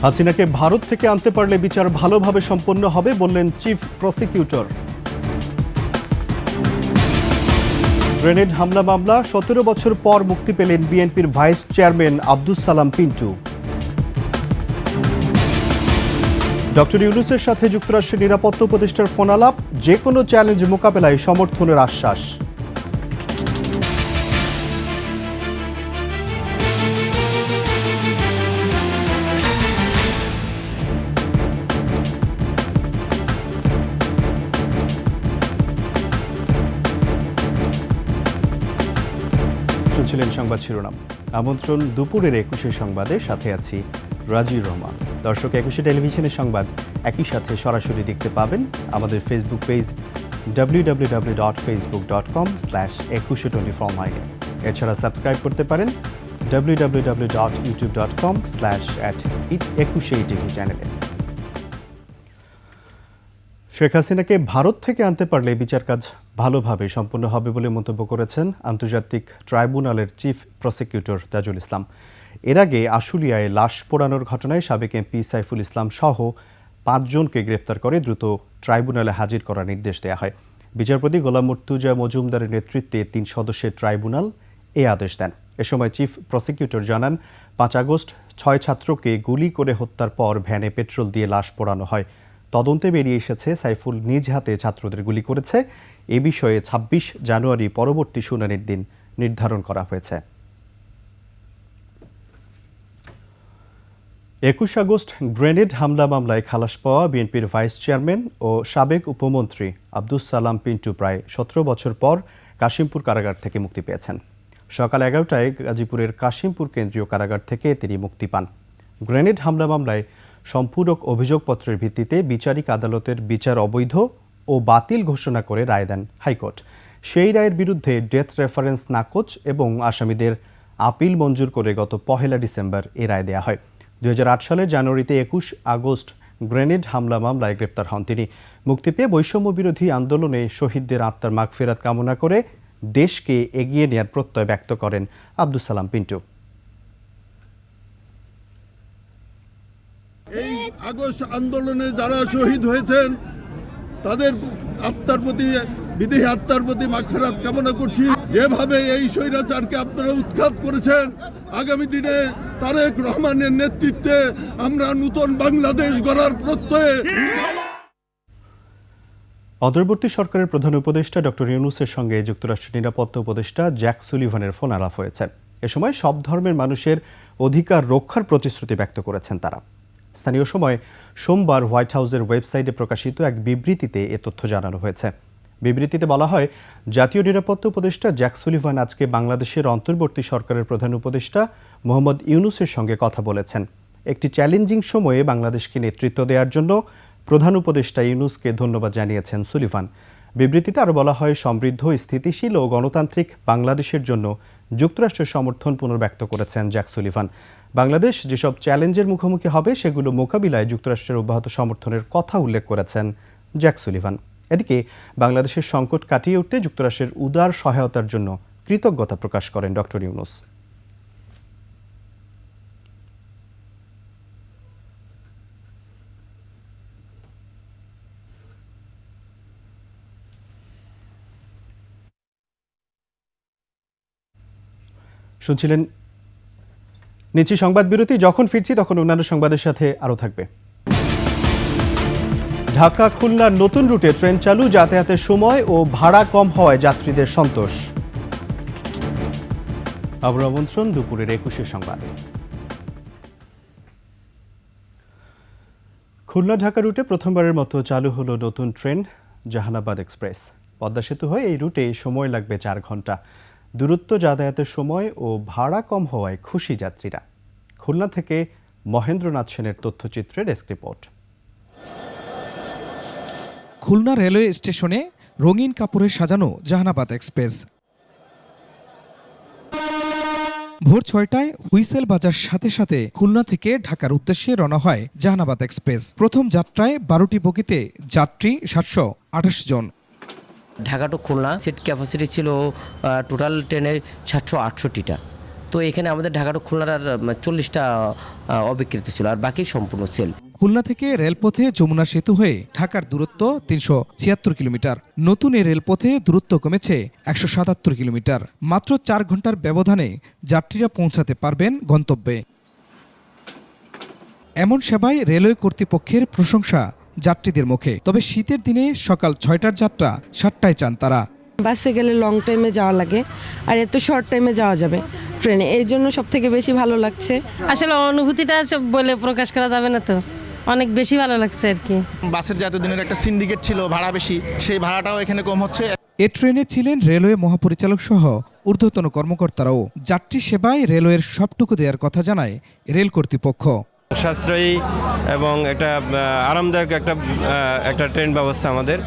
হাসিনাকে ভারত থেকে আনতে পারলে বিচার ভালোভাবে সম্পন্ন হবে বললেন চিফ প্রসিকিউটর। গ্রেনেড হামলা মামলা ১৭ বছর পর মুক্তি পেলেন বিএনপির vice chairman Abdus Salam Pintu. Doctor ইউনূসের সাথে যুক্তরাষ্ট্রের নিরাপত্তা উপদেষ্টার ফোনালাপ, যে কোনো চ্যালেঞ্জ মোকাবেলায় সমর্থনের আশ্বাস। শুনছিলেন সংবাদ শিরোনাম। আমন্ত্রণ দুপুরের ২১ সংবাদে, সাথে আছি রাজির রহমান। দর্শক, ২১ টেলিভিশনের সংবাদ একই সাথে সরাসরি দেখতে পাবেন আমাদের ফেসবুক পেজ www.facebook.com/2124 এছাড়া সাবস্ক্রাইব করতে পারেন www.youtube.com/@21TV চ্যানেলে। শেখ হাসিনাকে ভারত থেকে আনতে পারলে বিচার কাজ ভালোভাবে সম্পন্ন হবে বলে মন্তব্য করেছেন আন্তর্জাতিক ট্রাইব্যুনালের চিফ প্রসিকিউটর তাজুল ইসলাম। এর আগে আশুলিয়ায় লাশ পোড়ানোর ঘটনায় সাবেক এমপি সাইফুল ইসলাম সহ ৫ জনকে গ্রেপ্তার করে দ্রুত ট্রাইব্যুনালে হাজির করার নির্দেশ দেওয়া হয়। বিচারপতি গোলাম মুর্তুজা মজুমদারের নেতৃত্বে ৩ সদস্যের ট্রাইব্যুনাল এ আদেশ দেন। এ সময় চিফ প্রসিকিউটর জানান, ৫ আগস্ট ৬ ছাত্রকে গুলি করে হত্যার পর ভ্যানে পেট্রোল দিয়ে লাশ পোড়ানো হয়। তদন্তে বেরিয়ে এসেছে সাইফুল নিজ হাতে ছাত্রদের গুলি করেছে। এ বিষয়ে ২৬ জানুয়ারি পরবর্তী শুনানির দিন নির্ধারণ করা হয়েছে। ২১ আগস্ট গ্রেনেড হামলা মামলায় খালাস পাওয়া বিএনপির ভাইস চেয়ারম্যান ও সাবেক উপমন্ত্রী আব্দুস সালাম পিন্টু প্রায় ১৭ বছর পর কাশিমপুর কারাগার থেকে মুক্তি পেয়েছেন। সকাল ১১টায় গাজীপুরের কাশিমপুর কেন্দ্রীয় কারাগার থেকে তিনি মুক্তি পান। গ্রেনেড হামলা মামলায় সম্পূরক অভিযোগপত্রের ভিত্তিতে বিচারিক আদালতের বিচার অবৈধ ও বাতিল ঘোষণা করে রায় দেন হাইকোর্ট। সেই রায়ের বিরুদ্ধে ডেথ রেফারেন্স নাকচ এবং আসামিদের আপিল মঞ্জুর করে গত ১ ডিসেম্বর এ রায় দেওয়া হয়। ২০০৮ সালের জানুয়ারিতে ২১ আগস্ট গ্রেনেড হামলা মামলায় গ্রেপ্তার হন তিনি। মুক্তি পেয়ে বৈষম্য বিরোধী আন্দোলনে শহীদদের আত্মার মাগফিরাত কামনা করে দেশকে এগিয়ে নেয়ার প্রত্যয় ব্যক্ত করেন আব্দুস সালাম পিন্টু। এই আগস্ট আন্দোলনে যারা শহীদ হয়েছেন তাদের আত্মার প্রতি, বিদেহী আত্মার প্রতি মাগফিরাত কামনা করছি। যেভাবে এই স্বৈরাচারকে আপনারা উৎখাত করেছেন, আগামী দিনে তারেক রহমানের নেতৃত্বে আমরা নতুন বাংলাদেশ গড়ার প্রত্যয়ে। অন্তর্বর্তী সরকারের প্রধান উপদেষ্টা ডক্টর ইউনূসের সঙ্গে যুক্তরাষ্ট্রের নিরাপত্তা উপদেষ্টা জ্যাক সুলিভানের ফোন আলাপ হয়েছে। এ সময় সব ধর্মের মানুষের অধিকার রক্ষার প্রতিশ্রুতি ব্যক্ত করেছেন তারা। স্থানীয় সময় সোমবার হোয়াইট হাউসের ওয়েবসাইটে প্রকাশিত এক বিবৃতিতে এ তথ্য জানানো হয়েছে। বিবৃতিতে বলা হয়, জাতীয় নিরাপত্তা উপদেষ্টা জ্যাক সুলিভান আজকে বাংলাদেশের অন্তর্বর্তী সরকারের প্রধান উপদেষ্টা মোহাম্মদ ইউনূসের সঙ্গে কথা বলেছেন। একটি চ্যালেঞ্জিং সময়ে বাংলাদেশকে নেতৃত্ব দেওয়ার জন্য প্রধান উপদেষ্টা ইউনূসকে ধন্যবাদ জানিয়েছেন সুলিভান। বিবৃতিতে আরও বলা হয়, সমৃদ্ধ, স্থিতিশীল ও গণতান্ত্রিক বাংলাদেশের জন্য যুক্তরাষ্ট্রের সমর্থন পুনর্ব্যক্ত করেছেন জ্যাক সুলিভান। বাংলাদেশ যেসব চ্যালেঞ্জের মুখোমুখি হবে সেগুলো মোকাবিলায় যুক্তরাষ্ট্রের অব্যাহত সমর্থনের কথা উল্লেখ করেছেন জ্যাক সুলিভান। এদিকে বাংলাদেশের সংকট কাটিয়ে উঠতে যুক্তরাষ্ট্রের উদার সহায়তার জন্য কৃতজ্ঞতা প্রকাশ করেন ডক্টর ইউনূস। শুনছিলেন নিচ্ছি সংবাদ বিরতি। যখন ফিরছি তখন অন্যান্য সংবাদের সাথে আরও থাকবে। ঢাকা খুলনার নতুন রুটে ট্রেন চালু, যাতায়াতের সময় ও ভাড়া কম হওয়ায় যাত্রীদের সন্তোষ। আবার আমন্ত্রণ দুপুরের ২১ সংবাদে। খুলনা ঢাকা রুটে প্রথমবারের মতো চালু হলো নতুন ট্রেন জাহানাবাদ এক্সপ্রেস। পদ্মা সেতু হয়ে এই রুটে সময় লাগবে ৪ ঘন্টা। দূরত্ব, যাতায়াতের সময় ও ভাড়া কম হওয়ায় খুশি যাত্রীরা। খুলনা থেকে মহেন্দ্রনাথ সেনের তথ্যচিত্রে ডেস্ক রিপোর্ট। খুলনা রেলওয়ে স্টেশনে রঙিন কাপড়ে সাজানো জাহানাবাদ এক্সপ্রেস। ভোর ৬টায় হুইসেল বাজার সাথে সাথে খুলনা থেকে ঢাকার উদ্দেশ্যে রওনা হয় জাহানাবাদ এক্সপ্রেস। প্রথম যাত্রায় ১২টি বগিতে যাত্রী ৭২৮ জন। Dhaka to Khulna seat capacity ছিল টোটাল ট্রেনের ৭৬৮টা। তো এখানে আমাদের ঢাকা টু খুলনার 40টা অবিক্রিত ছিল, আর বাকি সম্পূর্ণ সেল। খুলনা থেকে রেলপথে যমুনা সেতু হয়ে ঢাকার দূরত্ব 376 কিলোমিটার। নতুন এই রেলপথে দূরত্ব কমেছে 177 কিলোমিটার। মাত্র 4 ঘন্টার ব্যবধানে যাত্রীরা পৌঁছাতে পারবেন গন্তব্যে। এমন সেবায় রেলওয়ে কর্তৃপক্ষের প্রশংসা যাত্রীদের মুখে। তবে শীতের দিনে সকাল 6টার যাত্রা 7টায় চান তারা। বাসে গেলে লং টাইমে যাওয়া লাগে, আর এত শর্ট টাইমে যাওয়া যাবে ট্রেনে, এই জন্য সব থেকে বেশি ভালো লাগছে। আসলে অনুভূতিটা সব বলে প্রকাশ করা যাবে না, তো অনেক বেশি ভালো লাগছে আর কি। বাসের যে এতদিনের একটা সিন্ডিকেট ছিল ভাড়া বেশি, সেই ভাড়াটাও এখানে কম হচ্ছে। এ ট্রেনে ছিলেন রেলওয়ে মহাপরিচালক সহ ঊর্ধ্বতন কর্মকর্তারাও। যাত্রী সেবায় রেলওয়ের সবটুকু দেওয়ার কথা জানায় রেল কর্তৃপক্ষ। সাশ্রয়ী এবং একটা আরামদায়ক একটা ট্রেন ব্যবস্থা আমাদের,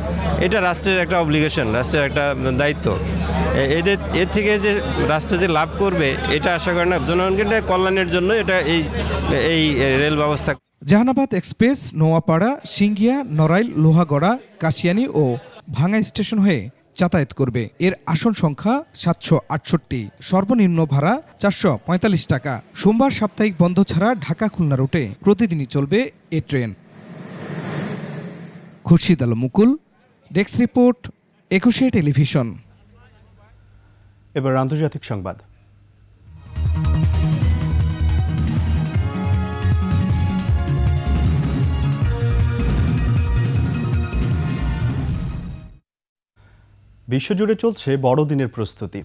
এটা রাষ্ট্রের একটা অব্লিগেশন, রাষ্ট্রের একটা দায়িত্ব। এর থেকে যে রাষ্ট্র যে লাভ করবে এটা আশা করে না, জনগণের কল্যাণের জন্য এটা এই রেল ব্যবস্থা। জাহানাবাদ এক্সপ্রেস নোয়াপাড়া, সিঙ্গিয়া, নড়াইল, লোহাগড়া, কাশিয়ানী ও ভাঙ্গা স্টেশন হয়ে যাতায়াত করবে। এর আসন সংখ্যা 768, সর্বনিম্ন ভাড়া 445 টাকা। সোমবার সাপ্তাহিক বন্ধ ছাড়া ঢাকা খুলনা রুটে প্রতিদিনই চলবে এ ট্রেন। খুরশিদ আলম মুকুল, ডেস্ক রিপোর্ট, 21 টেলিভিশন। এবার আন্তর্জাতিক সংবাদ। বিশ্বজুড়ে চলছে বড়দিনের প্রস্তুতি।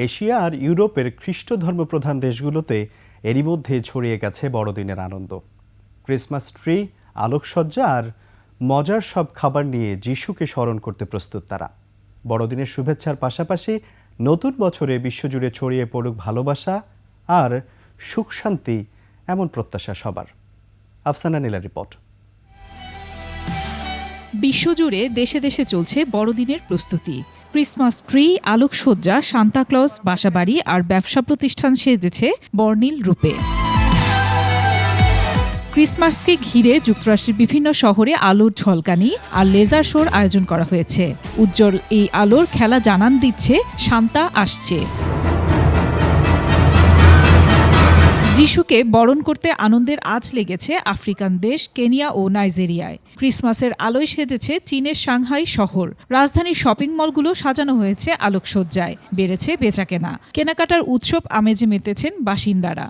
এশিয়া আর ইউরোপের খ্রিস্ট ধর্মপ্রধান দেশগুলোতে এরই মধ্যে ছড়িয়ে গেছে বড়দিনের আনন্দ। ক্রিসমাস ট্রি, আলোকসজ্জা আর মজার সব খাবার নিয়ে যিশুকে স্মরণ করতে প্রস্তুত তারা। বড়দিনের শুভেচ্ছার পাশাপাশি নতুন বছরে বিশ্বজুড়ে ছড়িয়ে পড়ুক ভালোবাসা আর সুখ শান্তি, এমন প্রত্যাশা সবার। আফসানা নীলার রিপোর্ট। বিশ্বজুড়ে দেশে দেশে চলছে বড়দিনের প্রস্তুতি। ক্রিসমাস ট্রি, আলোকসজ্জা, সান্তাক্লজ, বাসাবাড়ি আর ব্যবসা প্রতিষ্ঠান সেজেছে বর্ণিল রূপে। ক্রিসমাসকে ঘিরে যুক্তরাষ্ট্রের বিভিন্ন শহরে আলোর ঝলকানি আর লেজার শোর আয়োজন করা হয়েছে। উজ্জ্বল এই আলোর খেলা জানান দিচ্ছে সান্তা আসছে। যিশুকে বরণ করতে আনন্দের আঁচ লেগেছে আফ্রিকান দেশ কেনিয়া ও নাইজেরিয়ায়। ক্রিসমাসের আলোয় সেজেছে চীনের সাংহাই শহর। রাজধানীর শপিং মলগুলো সাজানো হয়েছে আলোকসজ্জায়। বেড়েছে বেচাকেনা। কেনাকাটার উৎসব আমেজে মেতেছেন বাসিন্দারা।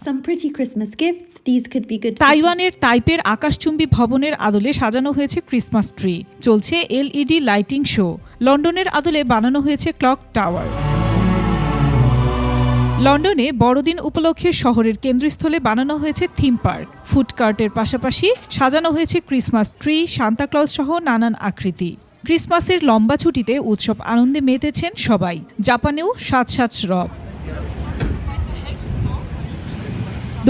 তাইওয়ানের তাইপের আকাশচুম্বী ভবনের আদলে সাজানো হয়েছে ক্রিসমাস ট্রি। চলছে এলইডি লাইটিং শো। লন্ডনের আদলে বানানো হয়েছে ক্লক টাওয়ার। লন্ডনে বড়দিন উপলক্ষে শহরের কেন্দ্রস্থলে বানানো হয়েছে থিম পার্ক। ফুডকার্টের পাশাপাশি সাজানো হয়েছে ক্রিসমাস ট্রি, সান্তাক্লজ সহ নানান আকৃতি। ক্রিসমাসের লম্বা ছুটিতে উৎসব আনন্দে মেতেছেন সবাই। জাপানেও সাজ রব।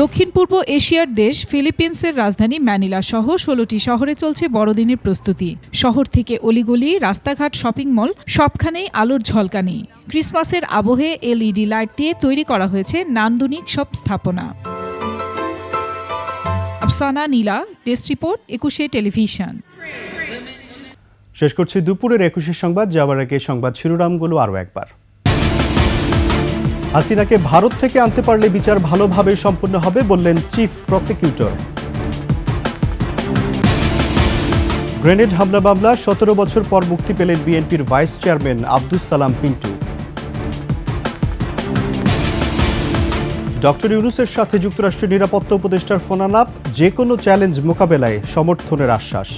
দক্ষিণ পূর্ব এশিয়ার দেশ ফিলিপিন্সের রাজধানী ম্যানিলা সহ 16টি শহরে চলছে বড়দিনের প্রস্তুতি। শহর থেকে অলিগলি, রাস্তাঘাট, শপিং মল সবখানেই আলোর ঝলকানি। ক্রিসমাসের আবহে এলইডি লাইট দিয়ে তৈরি করা হয়েছে নান্দনিক সব স্থাপনা। আফসানা নীলা, ডেস্ক রিপোর্ট, 21 টেলিভিশন। শেষ করছি দুপুরের 21 সংবাদ। যাওয়ার আগে সংবাদ শিরোনামগুলো আরও একবার। হাসিনাকে ভারত থেকে আনতে পারলে বিচার ভালোভাবে সম্পন্ন হবে বললেন চিফ প্রসিকিউটর। গ্রেনেড হামলা মামলা 17 বছর পর মুক্তি পেলেন বিএনপির vice chairman Abdus Salam Pintu. Doctor ইউনূসের সাথে যুক্তরাষ্ট্রের নিরাপত্তা উপদেষ্টার ফোনালাপ, যে কোনো চ্যালেঞ্জ মোকাবেলায় সমর্থনের আশ্বাস।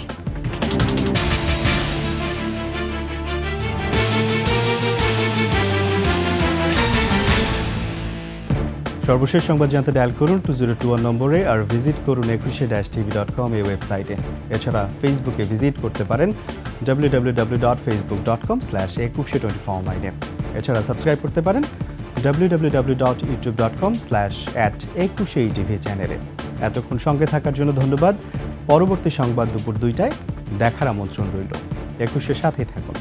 সর্বশেষ সংবাদ জানতে ডায়াল করুন 2021 নম্বরে আর ভিজিট করুন 21-tv.com এই ওয়েবসাইটে। এছাড়া ফেসবুকে ভিজিট করতে পারেন www.facebook.com/2124 এছাড়া সাবস্ক্রাইব করতে পারেন www.youtube.com/@21tv চ্যানেলে। এতক্ষণ সঙ্গে থাকার জন্য ধন্যবাদ। পরবর্তী সংবাদ দুপুর 2টায় দেখার আমন্ত্রণ রইল। 21-এর সাথেই থাকুন।